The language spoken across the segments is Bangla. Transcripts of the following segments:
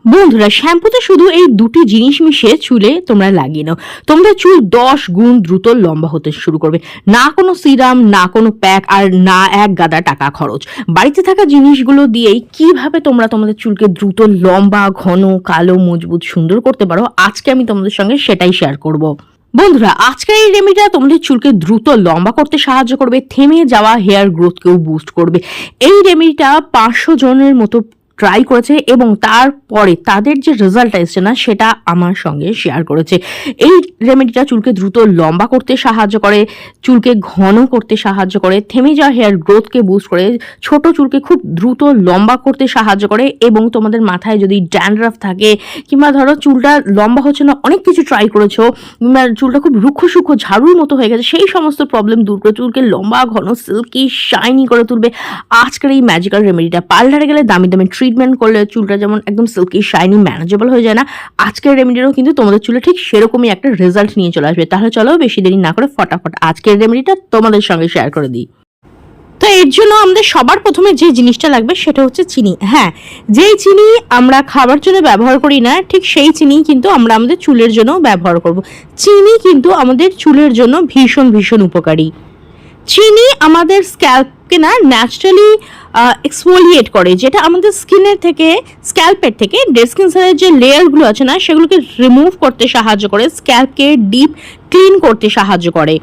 বন্ধুরা, শ্যাম্পুতে শুধু এই দুটি জিনিস মিশিয়ে চুলে তোমরা লাগিয়ে নাও, তোমাদের চুল 10 গুণ দ্রুত লম্বা হতে শুরু করবে। না কোনো সিরাম, না কোনো প্যাক, আর না এক গাদা টাকা খরচ। বাড়িতে থাকা জিনিসগুলো দিয়েই কিভাবে তোমরা তোমাদের চুলকে দ্রুত লম্বা, ঘন, কালো, মজবুত, সুন্দর করতে পারো, আজকে আমি তোমাদের সঙ্গে সেটাই শেয়ার করব। বন্ধুরা, আজকের এই রেমেডিটা তোমাদের চুলকে দ্রুত লম্বা করতে সাহায্য করবে, থেমে যাওয়া হেয়ার গ্রোথকেও বুস্ট করবে। এই রেমেডিটা 500 জনের মতো ট্রাই করেছে এবং তারপরে তাদের যে রেজাল্ট এসেছে না, সেটা আমার সঙ্গে শেয়ার করেছে। এই রেমেডিটা চুলকে দ্রুত লম্বা করতে সাহায্য করে, চুলকে ঘন করতে সাহায্য করে, থেমে যাওয়া হেয়ার গ্রোথকে বুস্ট করে, ছোট চুলকে খুব দ্রুত লম্বা করতে সাহায্য করে। এবং তোমাদের মাথায় যদি ড্যান্ড্রাফ থাকে, কিংবা ধরো চুলটা লম্বা হচ্ছে না, অনেক কিছু ট্রাই করেছো, কিংবা চুলটা খুব রুক্ষ সূক্ষ্ম ঝাড়ুর মতো হয়ে গেছে, সেই সমস্ত প্রবলেম দূর করে চুলকে লম্বা, ঘন, সিল্কি, শাইনি করে তুলবে আজকের এই ম্যাজিক্যাল রেমেডিটা। পার্লারে গেলে দামি দামি ট্রিটমেন্ট করলে চুলটা যেমন একদম সিল্কি, শাইনি, ম্যানেজেবল হয়ে যায় না, আজকের রেমেডিটাও কিন্তু তোমাদের চুলে ঠিক সেরকমই একটা রেজাল্ট নিয়ে চলে আসবে। তাহলে চলো বেশি দেরি না করে ফটাফট আজকের রেমেডিটা তোমাদের সঙ্গে শেয়ার করে দিই। তো এর জন্য আমাদের সবার প্রথমে যে জিনিসটা লাগবে সেটা হচ্ছে চিনি। হ্যাঁ, যেই চিনি আমরা খাবার জন্য ব্যবহার করি না, ঠিক সেই চিনি কিন্তু আমরা আমাদের চুলের জন্য ব্যবহার করব। চিনি কিন্তু আমাদের চুলের জন্য ভীষণ ভীষণ উপকারী। চিনি আমাদের স্ক্যাল্পকে না ন্যাচারালি এক্সফোলিয়েট করে, যেটা আমাদের স্ক্যাল্পের থেকে ডেড স্কিন সেলের যে লেয়ারগুলো আছে না, সেগুলোকে রিমুভ করতে সাহায্য করে, স্ক্যাল্পকে ডিপ ক্লিন করতে সাহায্য করে।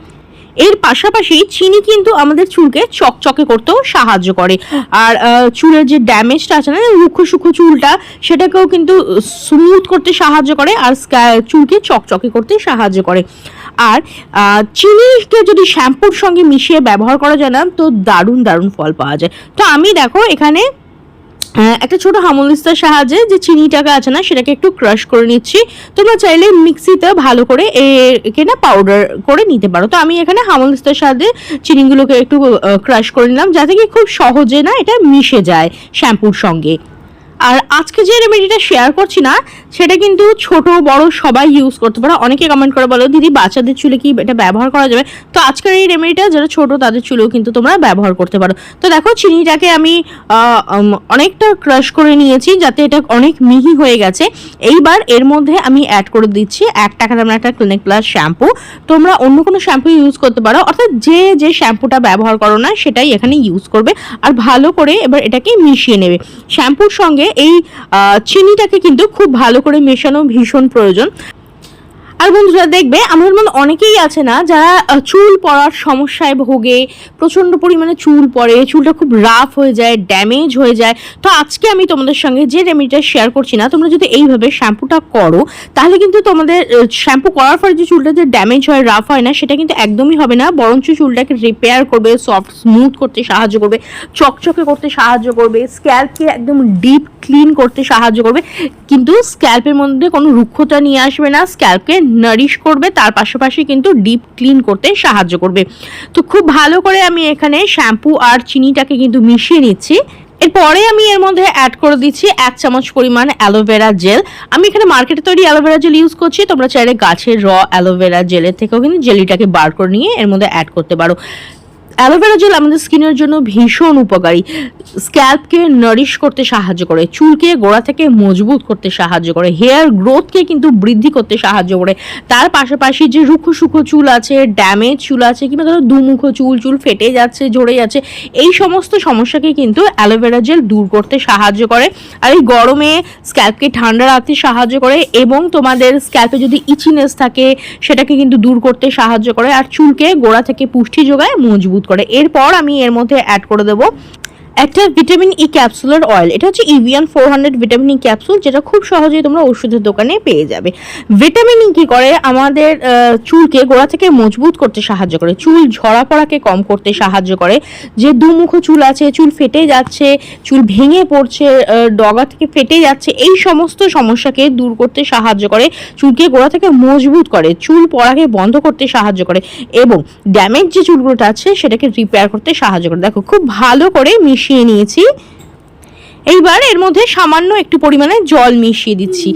এর পাশাপাশি চিনি কিন্তু আমাদের চুলকে চকচকে করতেও সাহায্য করে, আর চুলের যে ড্যামেজটা আছে না, রুক্ষ সূক্ষ্ম চুলটা, সেটাকেও কিন্তু স্মুথ করতে সাহায্য করে, আর চুলকে চকচকে করতে সাহায্য করে। আর চিনিকে যদি শ্যাম্পুর সঙ্গে মিশিয়ে ব্যবহার করা যায় না, তো দারুণ দারুণ ফল পাওয়া যায়। তো আমি দেখো এখানে একটা ছোট হামলদিস্তার সাহায্যে যে চিনিটাকে আছে না, সেটাকে একটু ক্রাশ করে নিচ্ছি। তোমরা চাইলে মিক্সিতে ভালো করে একে না পাউডার করে নিতে পারো। তো আমি এখানে হামলদিস্তার সাহায্যে চিনিগুলোকে একটু ক্রাশ করে নিলাম, যাতে কি খুব সহজে না এটা মিশে যায় শ্যাম্পুর সঙ্গে। আর আজকে যে রেমেডিটা শেয়ার করছি না, সেটা কিন্তু ছোট বড় সবাই ইউজ করতে পারো। অনেকে কমেন্ট করে বলো, দিদি বাচ্চাদের চুলে কি এটা ব্যবহার করা যাবে? তো আজকের এই রেমেডিটা যারা ছোট তাদের চুলেও কিন্তু তোমরা ব্যবহার করতে পারো। তো দেখো চিনিটাকে আমি অনেকটা ক্রাশ করে নিয়েছি, যাতে এটা অনেক মিহি হয়ে গেছে। এইবার এর মধ্যে আমি অ্যাড করে দিচ্ছি 1 টাকা দামের একটা ক্লিনিক প্লাস শ্যাম্পু। তোমরা অন্য কোনো শ্যাম্পু ইউজ করতে পারো, অর্থাৎ যে শ্যাম্পুটা ব্যবহার করো না সেটাই এখানে ইউজ করবে। আর ভালো করে এবার এটাকে মিশিয়ে নেবে শ্যাম্পুর সঙ্গে। এই চিনিটাকে কিন্তু খুব ভালো করে মেশানো ভীষণ প্রয়োজন। আর বন্ধুরা, দেখবে আমাদের মধ্যে অনেকেই আছে না যারা চুল পড়ার সমস্যায় ভোগে, প্রচণ্ড পরিমাণে চুল পড়ে, চুলটা খুব রাফ হয়ে যায়, ড্যামেজ হয়ে যায়। তো আজকে আমি তোমাদের সঙ্গে যে রেমেডিটা শেয়ার করছি না, তোমরা যদি এইভাবে শ্যাম্পুটা করো, তাহলে কিন্তু তোমাদের শ্যাম্পু করার পর যে চুলটা যে ড্যামেজ হয়, রাফ হয় না, সেটা কিন্তু একদমই হবে না, বরঞ্চ চুলটাকে রিপেয়ার করবে, সফট স্মুথ করতে সাহায্য করবে, চকচকে করতে সাহায্য করবে, স্ক্যাল্পকে একদম ডিপ ক্লিন করতে সাহায্য করবে। কিন্তু স্ক্যাল্পের মধ্যে কোনো রুক্ষতা নিয়ে আসবে না, স্ক্যাল্পকে নারিশ করবে, তার পাশাপাশি কিন্তু ডিপ ক্লিন করতে সাহায্য করবে। তো খুব ভালো করে আমি এখানে শ্যাম্পু আর চিনিটাকে কিন্তু মিশিয়ে নিচ্ছি। এরপরে আমি এর মধ্যে অ্যাড করে দিচ্ছি 1 চামচ পরিমাণ অ্যালোভেরা জেল। আমি এখানে মার্কেটে তৈরি অ্যালোভেরা জেল ইউজ করছি, তোমরা চাইলে গাছের অ্যালোভেরা জেলের থেকেও কিন্তু জেলিটাকে বার করে নিয়ে এর মধ্যে অ্যাড করতে পারো। অ্যালোভেরা জেল আমাদের স্কিনের জন্য ভীষণ উপকারী, স্ক্যাল্পকে নারিশ করতে সাহায্য করে, চুলকে গোড়া থেকে মজবুত করতে সাহায্য করে, হেয়ার গ্রোথকে কিন্তু বৃদ্ধি করতে সাহায্য করে। তার পাশাপাশি যে রুক্ষ সূক্ষ্ম চুল আছে, ড্যামেজ চুল আছে, কিংবা ধরো দুমুখ চুল ফেটে যাচ্ছে, ঝরে যাচ্ছে, এই সমস্ত সমস্যাকে কিন্তু অ্যালোভেরা জেল দূর করতে সাহায্য করে। আর এই গরমে স্ক্যাল্পকে ঠান্ডা রাখতে সাহায্য করে, এবং তোমাদের স্ক্যাল্পে যদি ইচিনেস থাকে সেটাকে কিন্তু দূর করতে সাহায্য করে, আর চুলকে গোড়া থেকে পুষ্টি যোগায়, মজবুত করে। এরপর আমি এর মধ্যে অ্যাড করে দেবো একটা ভিটামিন ই ক্যাপসুলের অয়েল। এটা হচ্ছে ইভিয়ান 400 ভিটামিন ই ক্যাপসুল, যেটা খুব সহজেই তোমরা ওষুধের দোকানে পেয়ে যাবে। ভিটামিন ই কি করে, আমাদের চুলকে গোড়া থেকে মজবুত করতে সাহায্য করে, চুল ঝরা পড়াকে কম করতে সাহায্য করে, যে দুমুখ চুল আছে, চুল ফেটে যাচ্ছে, চুল ভেঙে পড়ছে, ডগা থেকে ফেটে যাচ্ছে, এই সমস্ত সমস্যাকে দূর করতে সাহায্য করে, চুলকে গোড়া থেকে মজবুত করে, চুল পড়াকে বন্ধ করতে সাহায্য করে, এবং ড্যামেজ যে চুলগুলো আছে সেটাকে রিপেয়ার করতে সাহায্য করে। দেখো খুব ভালো করে মিশিয়ে নিয়েছি। এইবার এর মধ্যে সামান্য একটু পরিমাণে জল মিশিয়ে দিচ্ছি।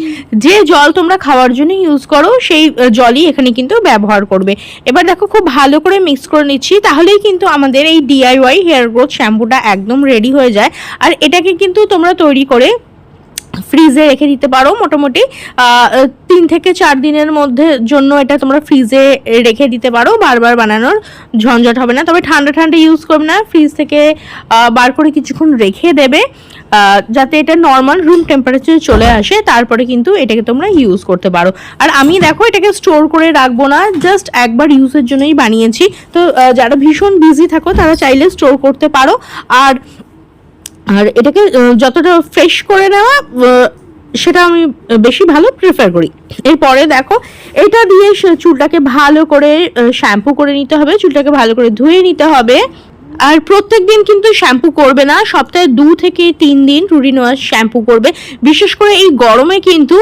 যে জল তোমরা খাওয়ার জন্য ইউজ করো সেই জলই এখানে কিন্তু ব্যবহার করবে। এবার দেখো খুব ভালো করে মিক্স করে নিচ্ছি, তাহলেই কিন্তু আমাদের এই DIY হেয়ার গ্রোথ শ্যাম্পুটা একদম রেডি হয়ে যায়। আর এটাকে কিন্তু তোমরা তৈরি করে ফ্রিজে রেখে দিতে পারো মোটামুটি 3 থেকে 4 দিনের মধ্যে জন্য এটা তোমরা ফ্রিজে রেখে দিতে পারো, বারবার বানানোর ঝঞ্ঝট হবে না। তবে ঠান্ডা ঠান্ডা ইউজ করবে না, ফ্রিজ থেকে বার করে কিছুক্ষণ রেখে দেবে যাতে এটা নর্মাল রুম টেম্পারেচারে চলে আসে, তারপরে কিন্তু এটাকে তোমরা ইউজ করতে পারো। আর আমি দেখো এটাকে স্টোর করে রাখবো না, জাস্ট একবার ইউজের জন্যই বানিয়েছি। তো যারা ভীষণ বিজি থাকো তারা চাইলে স্টোর করতে পারো। আর আর এটাকে যতটা ফ্রেশ করে নেওয়া সেটা আমি বেশি ভালো প্রেফার করি। এরপরে দেখো এটা দিয়ে চুলটাকে ভালো করে শ্যাম্পু করে নিতে হবে, চুলটাকে ভালো করে ধুয়ে নিতে হবে। আর প্রত্যেক দিন কিন্তু শ্যাম্পু করবে না, সপ্তাহে 2 থেকে 3 দিন রুটিন ওয়াশ শ্যাম্পু করবে। বিশেষ করে এই গরমে কিন্তু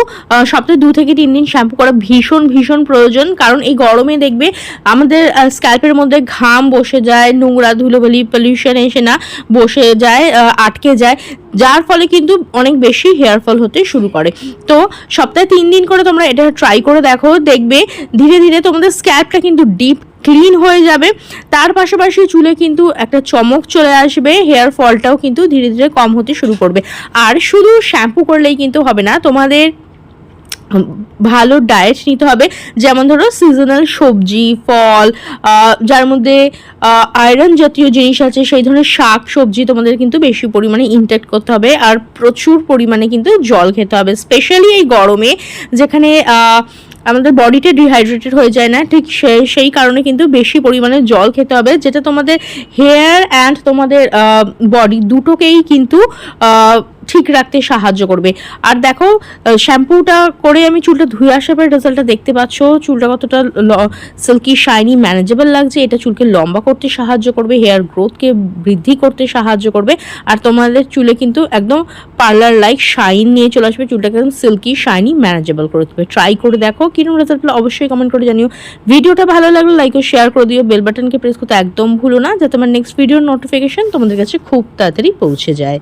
সপ্তাহে 2 থেকে 3 দিন শ্যাম্পু করা ভীষণ ভীষণ প্রয়োজন, কারণ এই গরমে দেখবে আমাদের স্ক্যাল্পের মধ্যে ঘাম বসে যায়, নোংরা ধুলোবালি পলিউশন এসে না বসে যায়, আটকে যায়, যার ফলে কিন্তু অনেক বেশি হেয়ার ফল হতে শুরু করে। তো সপ্তাহে 3 দিন করে তোমরা এটা ট্রাই করে দেখো, দেখবে ধীরে ধীরে তোমাদের স্ক্যাল্পটা কিন্তু ডিপ ক্লিন হয়ে যাবে। তার পাশাপাশি চুলে কিন্তু একটা চমক চলে আসবে, হেয়ার ফলটাও কিন্তু ধীরে ধীরে কম হতে শুরু করবে। আর শুধু শ্যাম্পু করলেই কিন্তু হবে না, তোমাদের ভালো ডায়েট নিতে হবে। যেমন ধরো সিজনাল সবজি ফল, যার মধ্যে আয়রন জাতীয় জিনিস আছে, সেই ধরনের শাক সবজি তোমাদের কিন্তু বেশি পরিমাণে ইনটেক করতে হবে। আর প্রচুর পরিমাণে কিন্তু জল খেতে হবে, স্পেশালি এই গরমে যেখানে আমাদের বডিটা ডিহাইড্রেটেড হয়ে যায় না, ঠিক সেই কারণে কিন্তু বেশি পরিমাণে জল খেতে হবে, যেটা তোমাদের হেয়ার অ্যান্ড তোমাদের বডি দুটোকেই কিন্তু ঠিক রাখতে সাহায্য করবে। আর দেখো শ্যাম্পুটা করে আমি চুলটা ধুয়ে আসার পরে রেজাল্টটা দেখতে পাচ্ছ, চুলটা কতটা সিল্কি শাইনি ম্যানেজেবল লাগছে। এটা চুলকে লম্বা করতে সাহায্য করবে, হেয়ার গ্রোথকে বৃদ্ধি করতে সাহায্য করবে। আর তোমাদের চুলে কিন্তু একদম পার্লার লাইক শাইন নিয়ে চলে আসবে, চুলটাকে একদম সিল্কি শাইনি ম্যানেজেবল করে দেবে। ট্রাই করে দেখো, কিরকম রেজাল্ট হলো অবশ্যই কমেন্ট করে জানিও। ভিডিওটা ভালো লাগলে লাইক ও শেয়ার করে দিও, বেল বাটনকে প্রেস করতে একদম ভুলো না, যাতে আমার নেক্সট ভিডিওর নোটিফিকেশন তোমাদের কাছে খুব তাড়াতাড়ি পৌঁছে যায়।